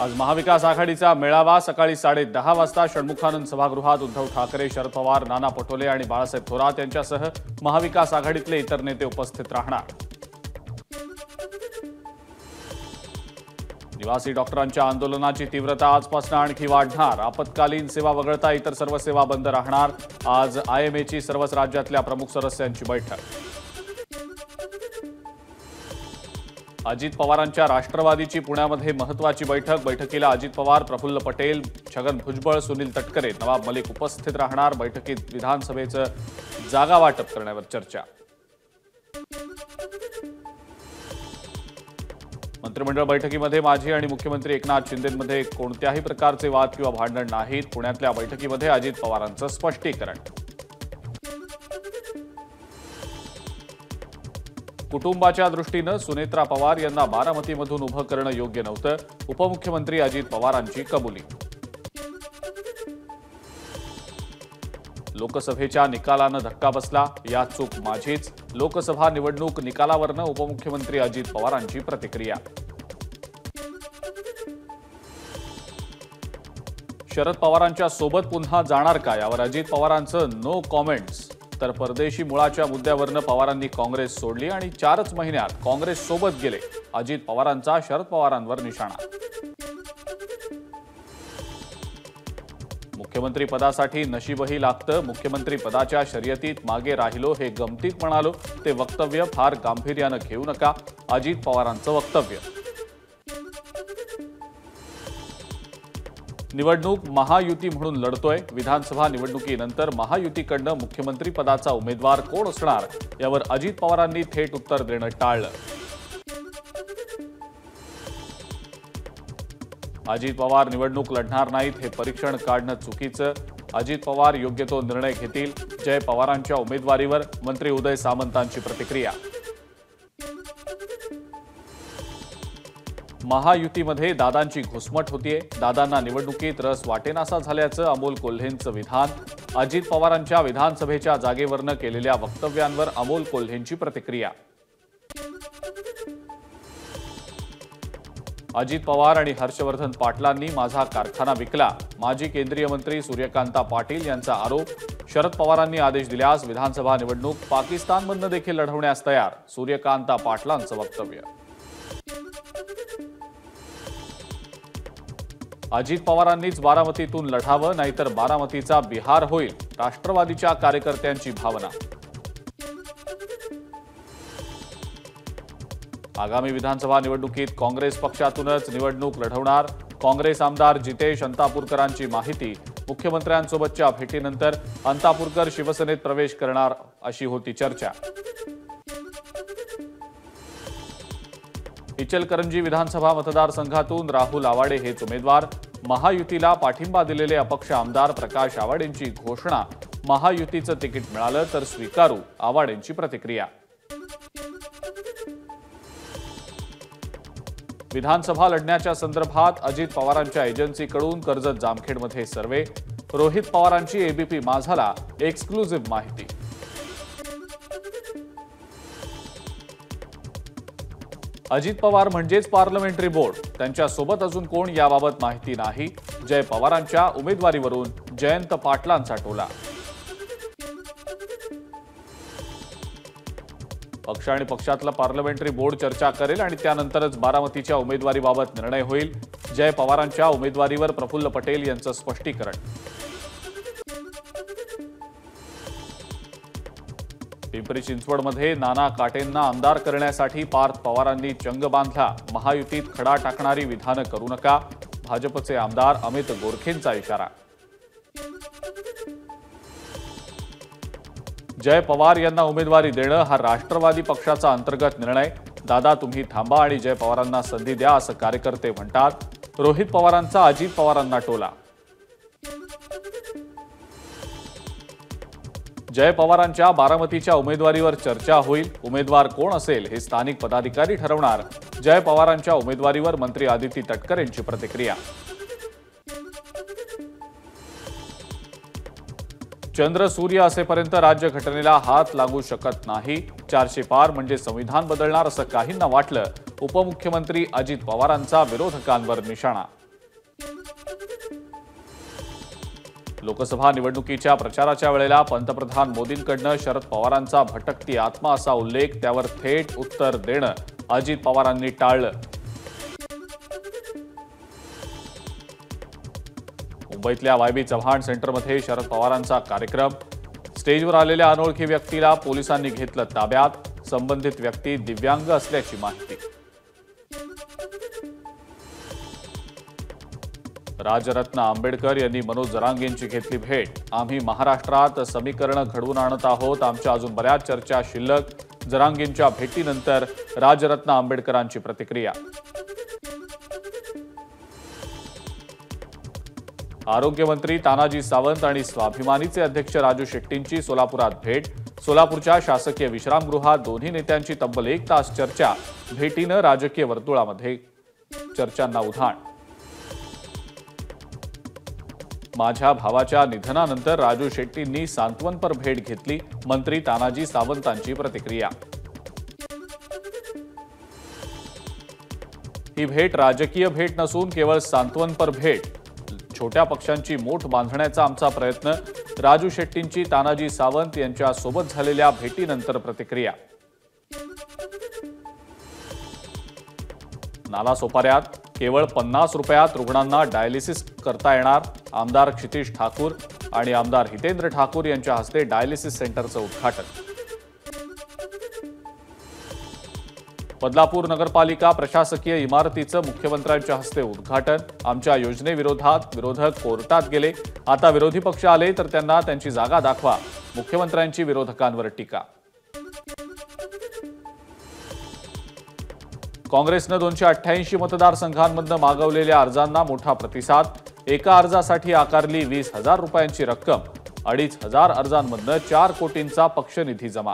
आज महाविकास आघाडीचा मेळावा सकाळी 10:30 वाजता षण्मुखानंद सभागृहात उद्धव ठाकरे, शरद पवार, नाना पटोले आणि बाळासाहेब थोरात यांच्यासह महाविकास आघाडीतले इतर नेते उपस्थित राहणार। निवासी डॉक्टरांच्या आंदोलनाची तीव्रता आजपासून आणखी वाढणार। आपत्कालीन सेवा वगळता इतर सर्व सेवा बंद राहणार। आज आयएमएची सर्वच राज्यातल्या प्रमुख सदस्यांची बैठक। अजित पवारांच्या राष्ट्रवादीची पुण्यामध्ये महत्त्वाची बैठक। बैठकीला अजित पवार, प्रफुल्ल पटेल, छगन भुजबळ, सुनील तटकरे, नवाब मलिक उपस्थित राहणार। बैठकीत विधानसभेचं जागा वाटप करण्यावर चर्चा। मंत्रिमंडळ बैठकीमध्ये माजी आणि मुख्यमंत्री एकनाथ शिंदेंमध्ये कोणत्याही प्रकारचे वाद किंवा भांडण नाहीत। पुण्यातल्या बैठकीमध्ये अजित पवारांचं स्पष्टीकरण। कुटुंबाच्या दृष्टीनं सुनेत्रा पवार यांना बारामतीमधून उभं करणं योग्य नव्हतं। उपमुख्यमंत्री अजित पवारांची कबुली। लोकसभेच्या निकालानं धक्का बसला, यात चूक माझीच। लोकसभा निवडणूक निकालावरनं उपमुख्यमंत्री अजित पवारांची प्रतिक्रिया। शरद पवारांच्या सोबत पुन्हा जाणार का, यावर अजित पवारांचं नो कॉमेंट्स। तर परदेशी मुळाच्या मुद्द्यावरनं पवारांनी काँग्रेस सोडली आणि 4च महिन्यात काँग्रेस सोबत गेले। अजित पवारांचा शरद पवारांवर निशाणा। मुख्यमंत्री पदासाठी नशीबही लागतं। मुख्यमंत्री पदाच्या शर्यतीत मागे राहिलो हे गमतीत म्हणालो, ते वक्तव्य फार गांभीर्यानं घेऊ नका। अजित पवारांचं वक्तव्य। निवडणूक महायुती म्हणून लढतोय। विधानसभा निवडणुकीनंतर महायुतीकडनं मुख्यमंत्री पदाचा उमेदवार कोण असणार, यावर अजित पवारांनी थेट उत्तर देणं टाळलं। अजित पवार निवडणूक लढणार नाहीत हे परीक्षण काढणं चुकीचं। अजित पवार योग्य तो निर्णय घेतील। जय पवारांच्या उमेदवारीवर मंत्री उदय सामंतांची प्रतिक्रिया। महायुतीमध्ये दादांची घुसमट होतीये। दादांना निवडणुकीत रस वाटेनासा झाल्याचं अमोल कोल्हेंचं विधान। अजित पवारांच्या विधानसभेच्या जागेवरनं केलेल्या वक्तव्यांवर अमोल कोल्हेंची प्रतिक्रिया। अजित पवार आणि हर्षवर्धन पाटलांनी माझा कारखाना विकला। माजी केंद्रीय मंत्री सूर्यकांता पाटील यांचा आरोप। शरद पवारांनी आदेश दिल्यास विधानसभा निवडणूक पाकिस्तानमधनं देखील लढवण्यास तयार। सूर्यकांता पाटलांचं वक्तव्य। अजित पवारांनीच बारामतीतून लढावं, नाहीतर बारामतीचा बिहार होईल, राष्ट्रवादीच्या कार्यकर्त्यांची भावना। आगामी विधानसभा निवडणुकीत काँग्रेस पक्षातूनच निवडणूक लढवणार। काँग्रेस आमदार जितेश अंतापूरकरांची माहिती। मुख्यमंत्र्यांसोबतच्या भेटीनंतर अंतापूरकर शिवसेनेत प्रवेश करणार अशी होती चर्चा। इचलकरंजी विधानसभा मतदारसंघातून राहुल आवाडे हेच उमेदवार। महायुतीला पाठिंबा दिलेले अपक्ष आमदार प्रकाश आवाडेंची घोषणा। महायुतीचं तिकीट मिळालं तर स्वीकारू, आवाडेंची प्रतिक्रिया। विधानसभा लढण्याच्या संदर्भात अजित पवारांच्या एजन्सीकडून कर्जत जामखेडमध्ये सर्वे। रोहित पवारांची एबीपी माझाला एक्सक्लुझिव्ह माहिती। अजित पवार म्हणजेच पार्लमेंटरी बोर्ड, त्यांच्यासोबत अजून कोण याबाबत माहिती नाही। जय पवारांच्या उमेदवारीवरून जयंत पाटलांचा टोला। पक्ष आणि पक्षातला पार्लमेंटरी बोर्ड चर्चा करेल आणि त्यानंतरच बारामतीच्या उमेदवारीबाबत निर्णय होईल। जय पवारांच्या उमेदवारीवर प्रफुल्ल पटेल यांचं स्पष्टीकरण। पिंपरी चिंचवडमध्ये नाना काटेंना आमदार करण्यासाठी पार्थ पवारांनी चंग बांधला। महायुतीत खडा टाकणारी विधानं करू नका, भाजपचे आमदार अमित गोरखेंचा इशारा। जय पवार यांना उमेदवारी देणं हा राष्ट्रवादी पक्षाचा अंतर्गत निर्णय। दादा तुम्ही थांबा आणि जय पवारांना संधी द्या, असं कार्यकर्ते म्हणतात। रोहित पवारांचा अजित पवारांना टोला। जय पवारांच्या बारामतीच्या उमेदवारीवर चर्चा होईल। उमेदवार कोण असेल हे स्थानिक पदाधिकारी ठरवणार। जय पवारांच्या उमेदवारीवर मंत्री आदिती तटकरे यांची प्रतिक्रिया। चंद्र सूर्य असेपर्यंत राज्यघटनेला हात लागू शकत नाही। 400 पार म्हणजे संविधान बदलणार असं काहींना वाटलं। उपमुख्यमंत्री अजित पवारांचा विरोधकांवर निशाणा। लोकसभा निवडणुकीच्या प्रचाराच्या वेळेला पंतप्रधान मोदींकडनं शरद पवारांचा भटकती आत्मा असा उल्लेख, त्यावर थेट उत्तर देणं अजित पवारांनी टाळलं. मुंबईतल्या वायबी चव्हाण सेंटरमध्ये शरद पवारांचा कार्यक्रम. स्टेजवर आलेल्या अनोळखी व्यक्तीला पोलिसांनी घेतलं ताब्यात. संबंधित व्यक्ती दिव्यांग असल्याची माहिती. राजरत्न आंबेडकर यांनी मनोज जरांगेंची घेतली भेट. आम्ही महाराष्ट्रात समीकरणं घडवून आणत आहोत. आमच्या अजून बऱ्याच चर्चा शिल्लक. जरांगेंच्या भेटीनंतर राजरत्न आंबेडकरांची प्रतिक्रिया. आरोग्यमंत्री तानाजी सावंत आणि स्वाभिमानीचे अध्यक्ष राजू शेट्टींची सोलापुरात भेट. सोलापूरच्या शासकीय विश्रामगृहात दोन्ही नेत्यांची तब्बल 1 तास चर्चा. भेटीनं राजकीय वर्तुळामध्ये चर्चांना उधाण. माझ्या भावाच्या निधनानंतर राजू शेट्टींनी सांत्वनपर भेट घेतली. मंत्री तानाजी सावंतांची प्रतिक्रिया. ही भेट राजकीय भेट नसून केवळ सांत्वनपर भेट. छोट्या पक्षांची मोठ बांधण्याचा आमचा प्रयत्न. राजू शेट्टींची तानाजी सावंत यांच्या सोबत झालेल्या भेटीनंतर प्रतिक्रिया. नालासोपाऱ्यात केवळ 50 रुपयात रुग्णांना डायलिसिस करता येणार. आमदार क्षितिज ठाकूर आणि आमदार हितेंद्र ठाकूर यांच्या हस्ते डायलिसिस सेंटरचं उद्घाटन. बदलापूर नगरपालिका प्रशासकीय इमारतीचं मुख्यमंत्र्यांच्या हस्ते उद्घाटन. आमच्या योजनेविरोधात विरोधक कोर्टात गेले. आता विरोधी पक्ष आले तर त्यांना त्यांची जागा दाखवा. मुख्यमंत्र्यांची विरोधकांवर टीका. काँग्रेसनं 288 मतदारसंघांमधनं मागवलेल्या अर्जांना मोठा प्रतिसाद. एका अर्जासाठी आकारली 20,000 रुपयांची रक्कम. 2,500 अर्जांमधनं 4 कोटींचा पक्षनिधी जमा.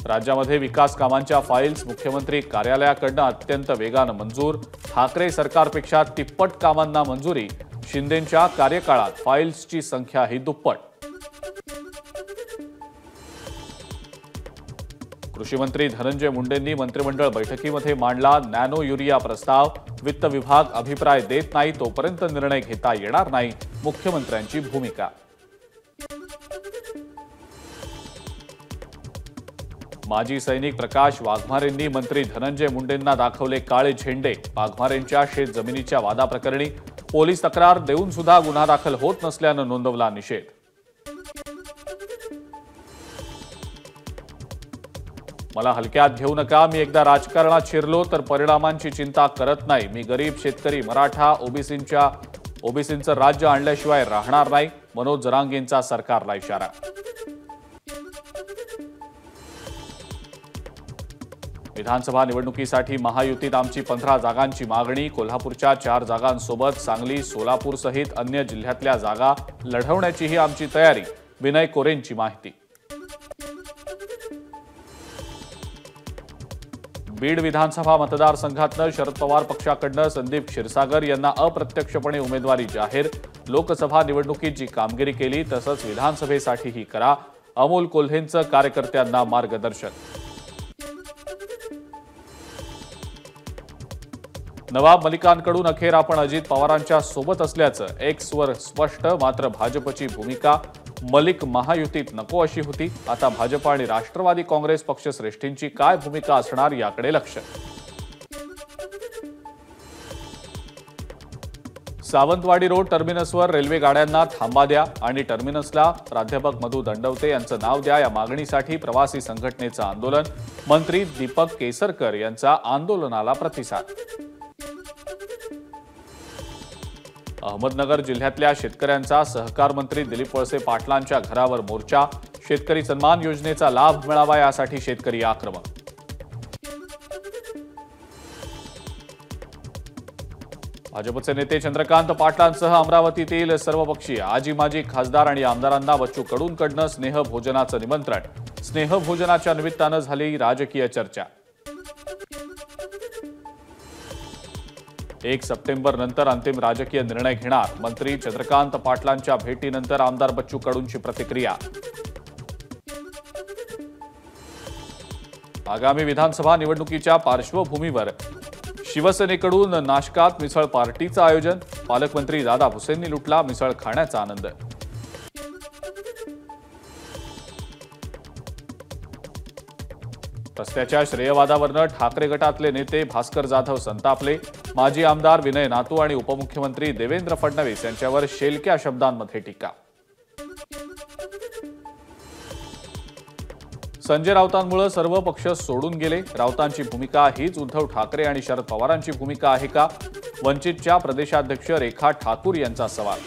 राज्यामध्ये विकास कामांच्या फाईल्स मुख्यमंत्री कार्यालयाकडनं अत्यंत वेगानं मंजूर. ठाकरे सरकारपेक्षा तिप्पट कामांना मंजुरी. शिंदेंच्या कार्यकाळात फाईल्सची संख्याही दुप्पट. कृषी मंत्री धनंजय मुंडेंनी मंत्रिमंडळ बैठकीमध्ये मांडला नॅनो युरिया प्रस्ताव. वित्त विभाग अभिप्राय देत नाही तोपर्यंत निर्णय घेता येणार नाही. मुख्यमंत्र्यांची भूमिका. माजी सैनिक प्रकाश वाघमारेंनी मंत्री धनंजय मुंडेंना दाखवले काळे झेंडे. वाघमारेंच्या शेत जमिनीच्या वादाप्रकरणी पोलीस तक्रार देऊन सुद्धा गुन्हा दाखल होत नसल्यानं नोंदवला निषेध. मला हलक्यात घेऊ नका. मी एकदा राजकारणात शिरलो तर परिणामांची चिंता करत नाही. मी गरीब, शेतकरी, मराठा, ओबीसींचं राज्य आणल्याशिवाय राहणार नाही. मनोज जरांगेंचा सरकारला इशारा. विधानसभा निवडणुकीसाठी महायुतीत आमची 15 जागांची मागणी. कोल्हापूरच्या 4 जागांसोबत सांगली, सोलापूर सहित अन्य जिल्ह्यातल्या जागा लढवण्याचीही आमची तयारी. विनय कोरेंची माहिती. बीड विधानसभा मतदारसंघातनं शरद पवार पक्षाकडनं संदीप क्षीरसागर यांना अप्रत्यक्षपणे उमेदवारी जाहीर. लोकसभा निवडणुकीत जी कामगिरी केली तसंच विधानसभेसाठीही करा. अमोल कोल्हेंचं कार्यकर्त्यांना मार्गदर्शन. नवाब मलिकांकडून अखेर आपण अजित पवारांच्या सोबत असल्याचं एक्सवर स्पष्ट. मात्र भाजपची भूमिका. मलिक महायुतीत नको अशी होती. आता भाजप आणि राष्ट्रवादी काँग्रेस पक्षश्रेष्ठींची काय भूमिका असणार याकडे लक्ष. सावंतवाडी रोड टर्मिनसवर रेल्वे गाड्यांना थांबा द्या आणि टर्मिनसला प्राध्यापक मधु दंडवते यांचं नाव द्या या मागणीसाठी प्रवासी संघटनेचं आंदोलन. मंत्री दीपक केसरकर यांचा आंदोलनाला प्रतिसाद. अहमदनगर जिल्ह्यातल्या शेतकऱ्यांचा सहकार मंत्री दिलीप वळसे पाटलांच्या घरावर मोर्चा. शेतकरी सन्मान योजनेचा लाभ मिळावा यासाठी शेतकरी आक्रमक. भाजपचे नेते चंद्रकांत पाटलांसह अमरावतीतील सर्वपक्षीय आजी माजी खासदार आणि आमदारांना बच्चू कडूंकडनं स्नेहभोजनाचं निमंत्रण. स्नेहभोजनाच्या निमित्तानं झाली राजकीय चर्चा. 1 सप्टेंबर नंतर अंतिम राजकीय निर्णय घेणार. मंत्री चंद्रकांत पाटलांच्या भेटीनंतर आमदार बच्चू कडूंची प्रतिक्रिया. आगामी विधानसभा निवडणुकीच्या पार्श्वभूमीवर शिवसेनेकडून नाशकात मिसळ पार्टीचं आयोजन. पालकमंत्री दादा भुसेंनी लुटला मिसळ खाण्याचा आनंद. रस्त्याच्या श्रेयवादावरनं ठाकरे गटातले नेते भास्कर जाधव संतापले. माजी आमदार विनय नातू आणि उपमुख्यमंत्री देवेंद्र फडणवीस यांच्यावर शेलक्या शब्दांमध्ये टीका. संजय राऊतांमुळे सर्व पक्ष सोडून गेले. राऊतांची भूमिका हीच उद्धव ठाकरे आणि शरद पवारांची भूमिका आहे का? वंचितच्या प्रदेशाध्यक्ष रेखा ठाकूर यांचा सवाल.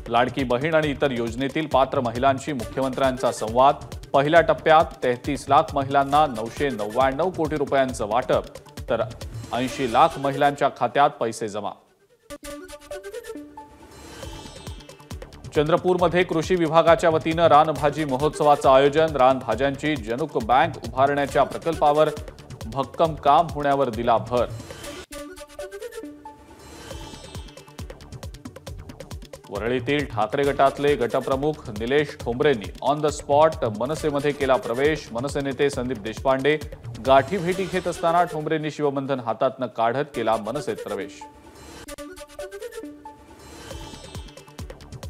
लाडकी बहीण आणि इतर योजनेतील पात्र महिलांशी मुख्यमंत्र्यांचा संवाद. पहिल्या टप्प्यात 33 लाख महिलांना 999 कोटी रुपयांचं वाटप, तर 80 लाख महिलांच्या खात्यात पैसे जमा. चंद्रपूरमध्ये कृषी विभागाच्या वतीनं रानभाजी महोत्सवाचं आयोजन. रानभाज्यांची जनुक बँक उभारण्याच्या प्रकल्पावर भक्कम काम होण्यावर दिला भर. वरळीतील ठाकरे गटातले गटप्रमुख निलेश ठोंबरेंनी ऑन द स्पॉट मनसेमध्ये केला प्रवेश. मनसे नेते संदीप देशपांडे गाठी भेटी घेत असताना ठोंबरेंनी शिवबंधन हातातनं काढत केला मनसेत प्रवेश.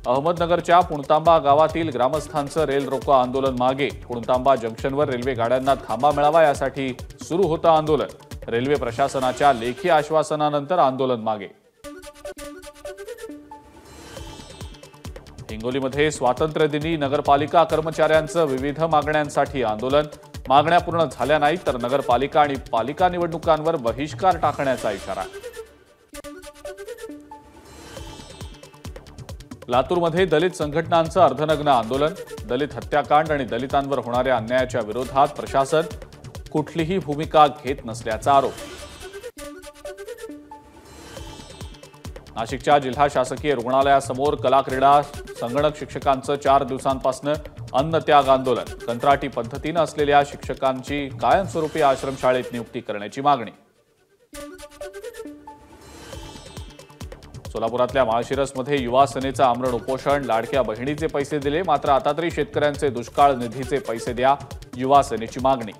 अहमदनगरच्या पुणतांबा गावातील ग्रामस्थांचं रेल रोको आंदोलन मागे. पुणतांबा जंक्शनवर रेल्वे गाड्यांना थांबा मिळावा यासाठी सुरू होतं आंदोलन. रेल्वे प्रशासनाच्या लेखी आश्वासनानंतर आंदोलन मागे. हिंगोलीमध्ये स्वातंत्र्यदिनी नगरपालिका कर्मचाऱ्यांचं विविध मागण्यांसाठी आंदोलन. मागण्या पूर्ण झाल्या नाहीत तर नगरपालिका आणि पालिका निवडणुकांवर बहिष्कार टाकण्याचा इशारा. लातूरमध्ये दलित संघटनांचं अर्धनग्न आंदोलन. दलित हत्याकांड आणि दलितांवर होणाऱ्या अन्यायाच्या विरोधात प्रशासन कुठलीही भूमिका घेत नसल्याचा आरोप. नाशिकच्या जिल्हा शासकीय रुग्णालयासमोर कला क्रीडा संगणक शिक्षकांचं 4 दिवसांपासून अन्नत्याग आंदोलन. कंत्राटी पद्धतीनं असलेल्या शिक्षकांची कायमस्वरूपी आश्रमशाळेत नियुक्ती करण्याची मागणी. सोलापुरातल्या माळशिरसमध्ये युवा सेनेचं आमरण उपोषण. लाडक्या बहिणीचे पैसे दिले मात्र आता तरी शेतकऱ्यांचे दुष्काळ निधीचे पैसे द्या, युवा सेनेची मागणी.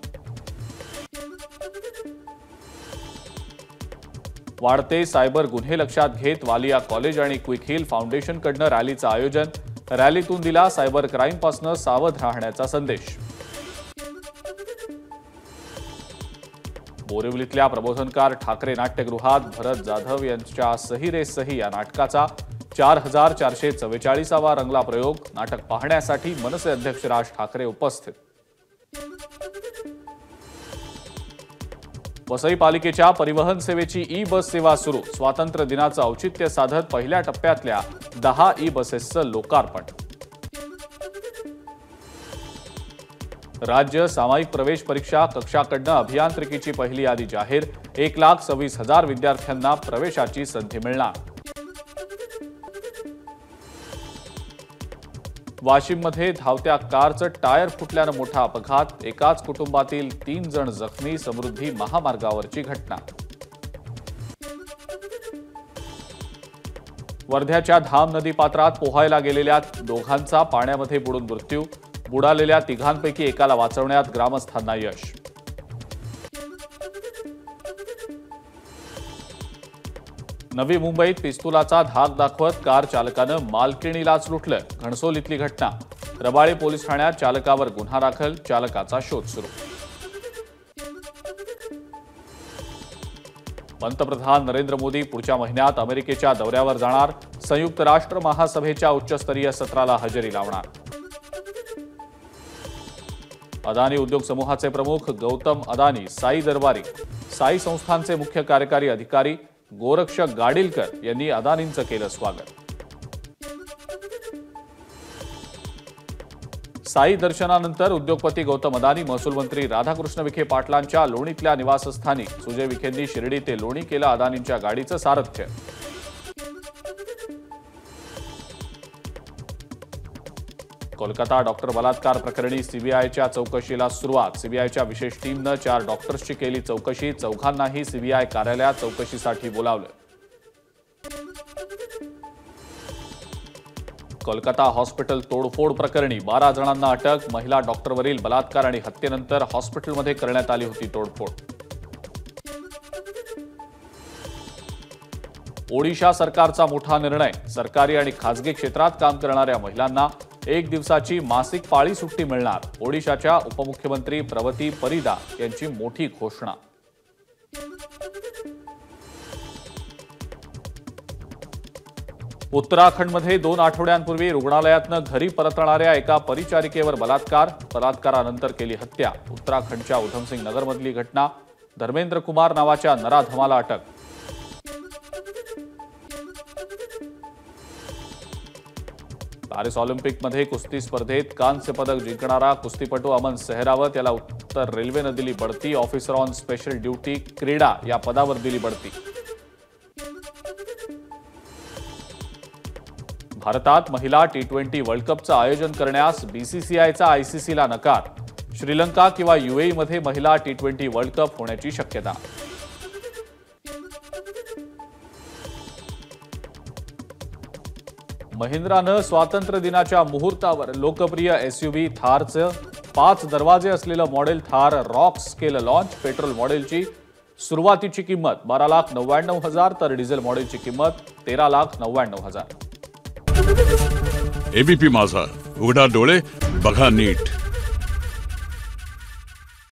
वाढते सायबर गुन्हे लक्षात घेत वालिया कॉलेज आणि क्विक हिल फाउंडेशनकडनं रॅलीचं आयोजन. रॅलीतून दिला सायबर क्राईमपासून सावध राहण्याचा संदेश. बोरिवलीतल्या प्रबोधनकार ठाकरे नाट्यगृहात भरत जाधव यांच्या सही रे सही या नाटकाचा 4444वा रंगला प्रयोग. नाटक पाहण्यासाठी मनसे अध्यक्ष राज ठाकरे उपस्थित. वसई पालिकेच्या परिवहन सेवेची ई बस सेवा सुरू. स्वातंत्र्य दिनाचं औचित्य साधत पहिल्या टप्प्यातल्या 10 ई बसेसचं लोकार्पण. राज्य सामायिक प्रवेश परीक्षा कक्षाकडनं अभियांत्रिकीची पहिली यादी जाहीर. 1,26,000 विद्यार्थ्यांना प्रवेशाची संधी मिळणार. वाशिममध्ये धावत्या कारचं टायर फुटल्यानं मोठा अपघात. एकाच कुटुंबातील 3 जण जखमी. समृद्धी महामार्गावरची घटना. वर्ध्याच्या धाम नदीपात्रात पोहायला गेलेल्या दोघांचा पाण्यामध्ये बुडून मृत्यू. बुडालेल्या तिघांपैकी एकाला वाचवण्यात ग्रामस्थांना यश. नवी मुंबईत पिस्तुलाचा धाक दाखवत कार चालकानं मालकिणीलाच लुटलं. घणसोलीतली घटना. रबाळे पोलीस ठाण्यात चालकावर गुन्हा दाखल. चालकाचा शोध सुरू. पंतप्रधान नरेंद्र मोदी पुढच्या महिन्यात अमेरिकेच्या दौऱ्यावर जाणार. संयुक्त राष्ट्र महासभेच्या उच्चस्तरीय सत्राला हजेरी लावणार. अदानी उद्योग समूहाचे प्रमुख गौतम अदानी साई दरबारी, साई संस्थानचे मुख्य कार्यकारी अधिकारी गोरक्ष गाडीलकर यांनी अदानींचं केलं स्वागत. साई दर्शनानंतर उद्योगपती गौतम अदानी महसूल मंत्री राधाकृष्ण विखे पाटलांच्या लोणीतल्या निवासस्थानी. सुजय विखेंनी शिर्डी ते लोणी केलं अदानींच्या गाडीचं सारथ्य. कोलकाता डॉक्टर बलात्कार प्रकरणी सीबीआयच्या चौकशीला सुरुवात. सीबीआयच्या विशेष टीमनं 4 डॉक्टर्सची केली चौकशी. चौघांनाही सीबीआय कार्यालयात चौकशीसाठी बोलावलं. कोलकाता हॉस्पिटल तोडफोड प्रकरणी 12 जणांना अटक. महिला डॉक्टरवरील बलात्कार आणि हत्येनंतर हॉस्पिटलमध्ये करण्यात आली होती तोडफोड. ओडिशा सरकारचा मोठा निर्णय. सरकारी आणि खासगी क्षेत्रात काम करणाऱ्या महिलांना 1 दिवसाची मासिक पाळी सुट्टी मिळणार. ओडिशाच्या उपमुख्यमंत्री प्रवती परिदा यांची मोठी घोषणा. उत्तराखंडमध्ये 2 आठवड्यांपूर्वी रुग्णालयातनं घरी परतणाऱ्या एका परिचारिकेवर बलात्कारानंतर केली हत्या. उत्तराखंडच्या उधमसिंग नगरमधली घटना. धर्मेंद्र कुमार नावाच्या नराधमाला अटक. पॅरिस ऑलिम्पिकमध्ये कुस्ती स्पर्धेत कांस्य पदक जिंकणारा कुस्तीपटू अमन सेहरावत याला उत्तर रेल्वेनं दिली बढती. ऑफिसर ऑन स्पेशल ड्युटी क्रीडा या पदावर दिली बढती. भारतात महिला T20 वर्ल्ड कपचं आयोजन करण्यास बीसीसीआयचा आयसीसीला नकार. श्रीलंका किंवा यूएईमध्ये महिला T20 वर्ल्ड कप होण्याची शक्यता. महिंद्रानं स्वातंत्र्य दिनाच्या मुहूर्तावर लोकप्रिय एसयूव्ही थारचं 5 दरवाजे असलेलं मॉडेल थार रॉक्स केलं लॉन्च. पेट्रोल मॉडेलची सुरुवातीची किंमत 12,99,000 तर डिझेल मॉडेलची किंमत 13,99,000. एबीपी माझा, उघडा डोळे बघा नीट.